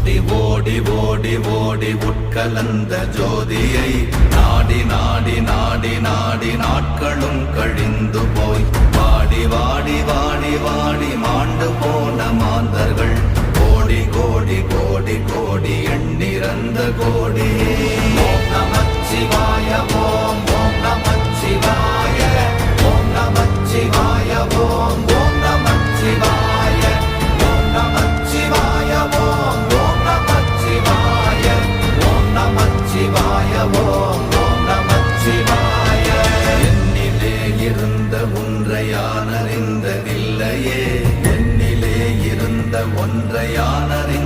ஓடி ஓடி ஓடி உட்கலந்த ஜோதியை நாடி நாடி நாடி நாடி நாட்களும் கழிந்து போய் வாடி வாடி வாடி வாடி மாண்டு போன மாந்தர்கள் கோடி கோடி கோடி கோடி எண்ணிறந்த கோடி. ஓம் நமச்சிவாய ஓம் ஓம் நமச்சிவாய ஓம் நமச்சிவாய ஓம் ஓம் நமச்சிவாய ஓம் நமச்சிவாய ஓம் ஓம் நமச்சிவாய ஓம் நமச்சிவாய ஓம் ஓம் நமச்சிவாய. என்னிலே இருந்த ஒன்றை யானறிந்ததில்லையே, என்னிலே இருந்த ஒன்றை யானறிந்த